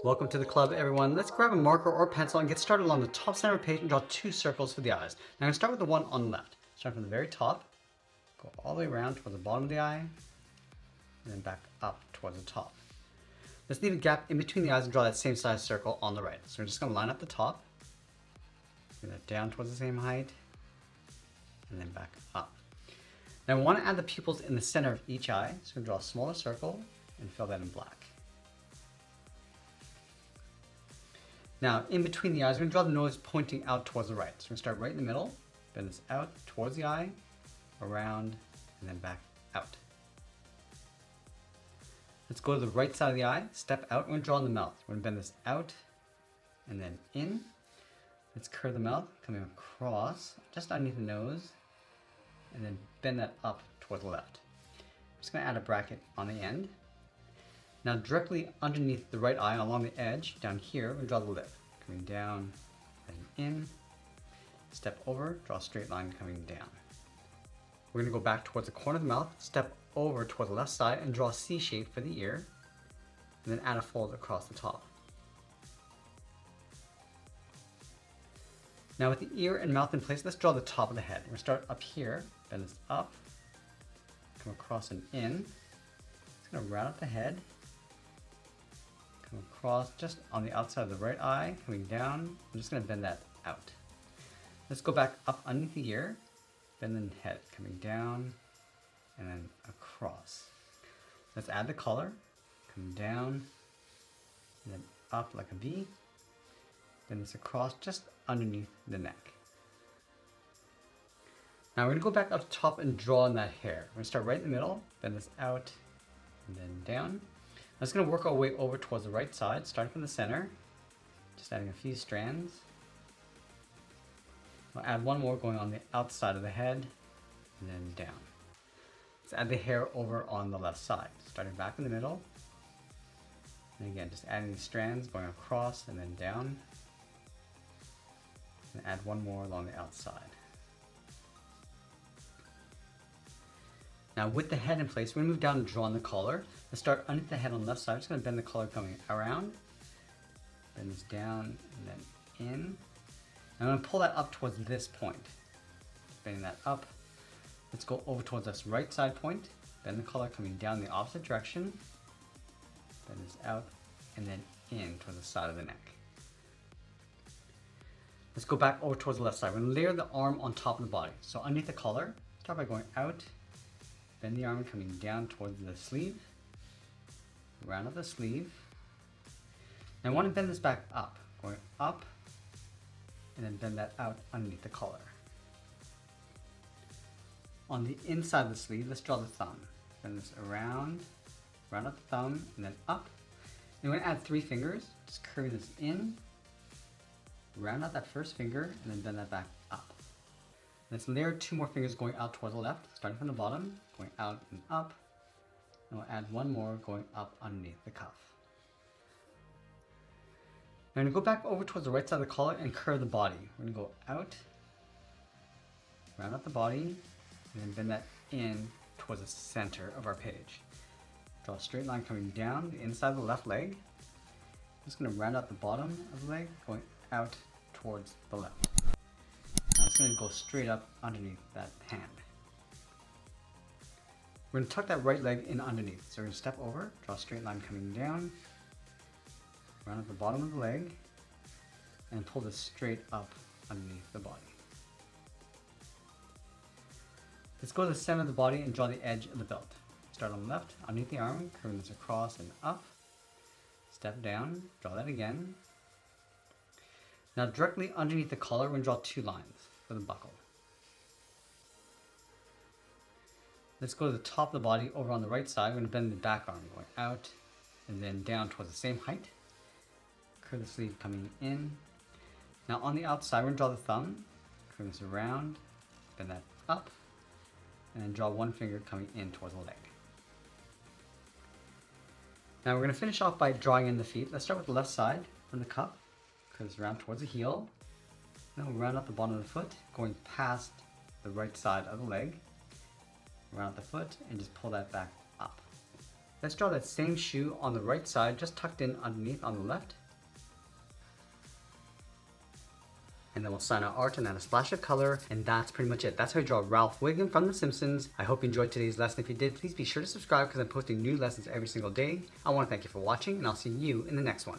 Welcome to the club, everyone. Let's grab a marker or pencil and get started along the top center of the page and draw two circles for the eyes. Now I'm going to start with the one on the left. Start from the very top, go all the way around towards the bottom of the eye, and then back up towards the top. Let's leave a gap in between the eyes and draw that same size circle on the right. So we're just going to line up the top, bring that down towards the same height, and then back up. Now we want to add the pupils in the center of each eye, so we're going to draw a smaller circle and fill that in black. Now, in between the eyes, we're going to draw the nose pointing out towards the right. So we're going to start right in the middle, bend this out towards the eye, around, and then back out. Let's go to the right side of the eye, step out, we're going to draw in the mouth. We're going to bend this out, and then in. Let's curve the mouth, coming across, just underneath the nose, and then bend that up toward the left. I'm just going to add a bracket on the end. Now directly underneath the right eye along the edge, down here, we're going to draw the lip. Coming down and in, step over, draw a straight line coming down. We're going to go back towards the corner of the mouth, step over toward the left side and draw a C shape for the ear, and then add a fold across the top. Now with the ear and mouth in place, let's draw the top of the head. We're going to start up here, bend this up, come across and in. It's going to round up the head. Come across just on the outside of the right eye, coming down. I'm just going to bend that out. Let's go back up underneath the ear, bend the head, coming down and then across. Let's add the color, come down and then up like a V. Bend this across just underneath the neck. Now we're going to go back up top and draw in that hair. We're going to start right in the middle, bend this out and then down. I'm just going to work our way over towards the right side, starting from the center, just adding a few strands. I'll add one more going on the outside of the head, and then down. Let's add the hair over on the left side, starting back in the middle. And again, just adding these strands, going across and then down. And add one more along the outside. Now with the head in place, we're going to move down and draw on the collar. Let's start underneath the head on the left side. I'm just going to bend the collar coming around. Bend this down and then in. And I'm going to pull that up towards this point. Bending that up. Let's go over towards this right side point. Bend the collar coming down the opposite direction. Bend this out and then in towards the side of the neck. Let's go back over towards the left side. We're going to layer the arm on top of the body. So underneath the collar, start by going out. Bend the arm coming down towards the sleeve, round up the sleeve. Now I want to bend this back up, going up, and then bend that out underneath the collar. On the inside of the sleeve, let's draw the thumb. Bend this around, round up the thumb, and then up. And we're going to add 3 fingers, just curve this in, round out that first finger, and then bend that back up. Let's layer 2 more fingers going out towards the left, starting from the bottom, going out and up. And we'll add 1 more going up underneath the cuff. Now we're going to go back over towards the right side of the collar and curve the body. We're going to go out, round out the body, and then bend that in towards the center of our page. Draw a straight line coming down the inside of the left leg. I'm just going to round out the bottom of the leg, going out towards the left. Now it's going to go straight up underneath that hand. We're going to tuck that right leg in underneath. So we're going to step over, draw a straight line coming down, round up the bottom of the leg, and pull this straight up underneath the body. Let's go to the center of the body and draw the edge of the belt. Start on the left, underneath the arm, curving this across and up. Step down, draw that again. Now directly underneath the collar, we're going to draw 2 lines for the buckle. Let's go to the top of the body over on the right side. We're going to bend the back arm going out and then down towards the same height. Curve the sleeve coming in. Now on the outside, we're going to draw the thumb, curve this around, bend that up, and then draw 1 finger coming in towards the leg. Now we're going to finish off by drawing in the feet. Let's start with the left side from the cup. Curve this around towards the heel. Then we'll round up the bottom of the foot, going past the right side of the leg. Round out the foot and just pull that back up. Let's draw that same shoe on the right side, just tucked in underneath on the left. And then we'll sign our art and add a splash of color, and that's pretty much it. That's how you draw Ralph Wiggum from The Simpsons. I hope you enjoyed today's lesson. If you did, please be sure to subscribe because I'm posting new lessons every single day. I want to thank you for watching, and I'll see you in the next one.